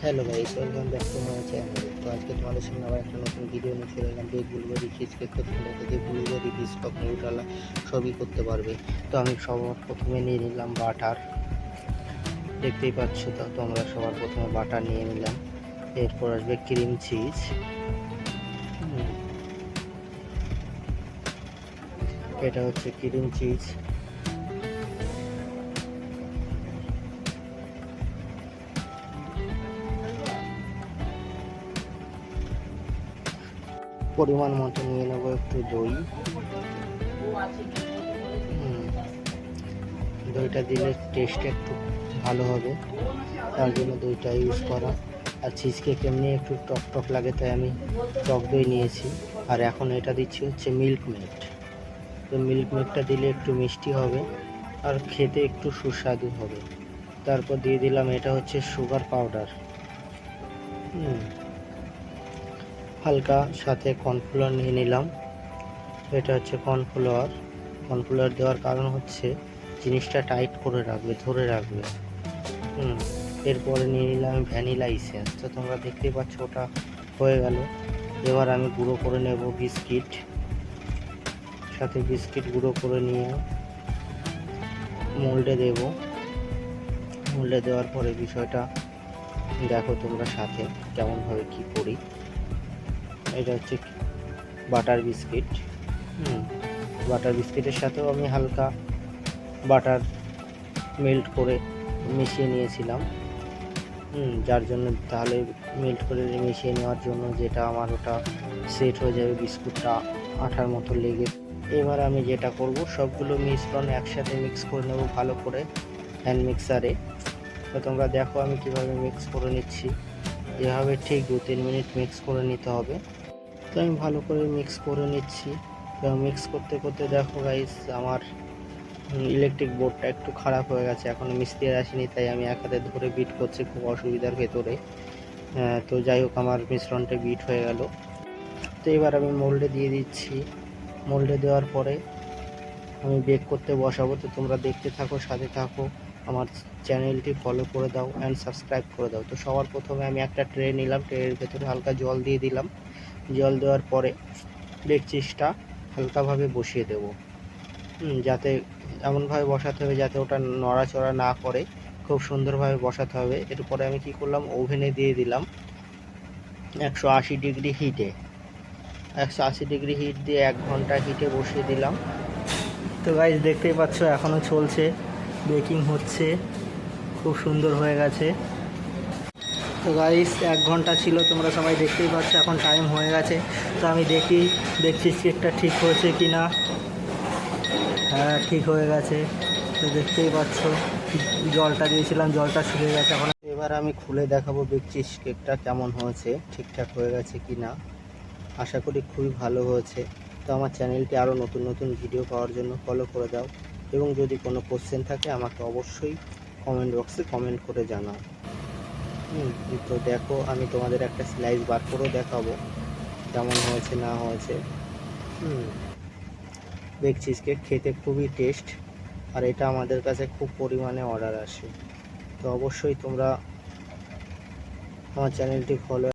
Hello guys, welcome back to my channel. তো আজকে তোমাদের সামনে আবার একটা নতুন ভিডিও নিয়ে চলে এলাম। বেক ব্লুবেরি চিজ কেক করতে হলে এতে ব্লুবেরি, বিস্কুট, নিউট্রালা সবই করতে পারবে। তো আমি সবার প্রথমে নিয়ে নিলাম বাটার। দেখতেই পাচ্ছ, তো তোমরা সবার প্রথমে বাটার নিয়ে নিলাম। এরপর আসবে ক্রিম চিজ। এটা হচ্ছে ক্রিম চিজ। পরিমাণ মতো নিয়ে নেবো একটু দই। দইটা দিলে টেস্ট একটু ভালো হবে, তার জন্য দইটা ইউজ করা। আর চিজ কেক এমনি একটু টক টক লাগে, তাই আমি টক দই নিয়েছি। আর এখন এটা দিচ্ছি হচ্ছে মিল্ক মেড। তো মিল্ক মেডটা দিলে একটু মিষ্টি হবে আর খেতে একটু সুস্বাদু হবে। তারপর দিয়ে দিলাম এটা হচ্ছে সুগার পাউডার। হালকা সাথে কর্নফ্লাওয়ার নিয়ে নিলাম। এটা হচ্ছে কর্নফ্লাওয়ার দেওয়ার কারণ হচ্ছে জিনিসটা টাইট করে রাখবে, ধরে রাখবে। এরপরে নিয়ে নিলাম ভ্যানিলা এসেন্স। তো তোমরা দেখতেই পাচ্ছ ওটা হয়ে গেল। এবার আমি গুঁড়ো করে নেব বিস্কিট, সাথে বিস্কিট গুঁড়ো করে নিয়ে মোল্ডে দেব। মোল্ডে দেওয়ার পরে বিষয়টা দেখো তোমরা সাথে কেমনভাবে কি করি। এটা হচ্ছে বাটার বিস্কিট। বাটার বিস্কিটের সাথেও আমি হালকা বাটার মেল্ট করে মিশিয়ে নিয়েছিলাম। যার জন্য তাহলে মেল্ট করে মিশিয়ে নেওয়ার জন্য যেটা আমার ওটা সেট হয়ে যাবে, বিস্কুটটা আঠার মতো লেগে। এবার আমি যেটা করব, সবগুলো মিশ্রণ একসাথে মিক্স করে নেব ভালো করে হ্যান্ড মিক্সারে। তো তোমরা দেখো আমি কিভাবে মিক্স করে নিচ্ছি। এভাবে ঠিক 2-3 মিনিট মিক্স করে নিতে হবে। তো আমি ভালো করে মিক্স করে নিচ্ছি। তো মিক্স করতে করতে দেখো গাইস, আমার ইলেকট্রিক বোর্ডটা একটু খারাপ হয়ে গেছে, এখন মিস্ত্রি আসেনি, তাই আমি এক হাতে ধরে বিট করছি খুব অসুবিধার ভেতরে। তো যাই হোক, আমার মিশ্রণটা বিট হয়ে গেল। তো এবার আমি মোল্ডে দিয়ে দিচ্ছি। মোল্ডে দেওয়ার পরে আমি বেক করতে বসাবো। তো তোমরা দেখতে থাকো, সাথে থাকো, আমার চ্যানেলটি ফলো করে দাও অ্যান্ড সাবস্ক্রাইব করে দাও। তো সবার প্রথমে আমি একটা ট্রে নিলাম, ট্রের ভেতরে হালকা জল দিয়ে দিলাম। জল দেওয়ার পরে বেক চিজটা হালকাভাবে বসিয়ে দেবো। যাতে এমনভাবে বসাতে হবে যাতে ওটা নড়াচড়া না করে, খুব সুন্দরভাবে বসাতে হবে। এরপরে আমি কি করলাম, ওভেনে দিয়ে দিলাম 180 ডিগ্রি হিটে। 180 ডিগ্রি হিট দিয়ে 1 ঘন্টা হিটে বসিয়ে দিলাম। তো গাইস দেখতেই পাচ্ছ এখনও চলছে, বেকিং হচ্ছে, খুব সুন্দর হয়ে গেছে। তো গাইস 1 ঘন্টা ছিল, তোমরা সবাই দেখতেই পাচ্ছ, এখন টাইম হয়ে গেছে। তো আমি দেখছি কেকটা ঠিক হয়েছে কি না। হ্যাঁ, ঠিক হয়ে গেছে। তো দেখতেই পাচ্ছ জলটা দিয়েছিলাম, জলটা শুকিয়ে গেছে এখন। এবার আমি খুলে দেখাবো চিজ কেকটা কেমন হয়েছে, ঠিকঠাক হয়ে গেছে কি না। আশা করি খুবই ভালো হয়েছে। তো আমার চ্যানেলটি আরও নতুন নতুন ভিডিও পাওয়ার জন্য ফলো করে দাও, এবং যদি কোনো কোশ্চেন থাকে আমাকে অবশ্যই কমেন্ট বক্সে কমেন্ট করে জানাও। তো দেখো, আমি তোমাদের একটা স্লাইস বার করেও দেখাবো কেমন হয়েছে না হয়েছে। বেক চিজ কেক খেতে খুবই টেস্ট, আর এটা আমাদের কাছে খুব পরিমাণে অর্ডার আসে। তো অবশ্যই তোমরা আমার চ্যানেলটি ফলো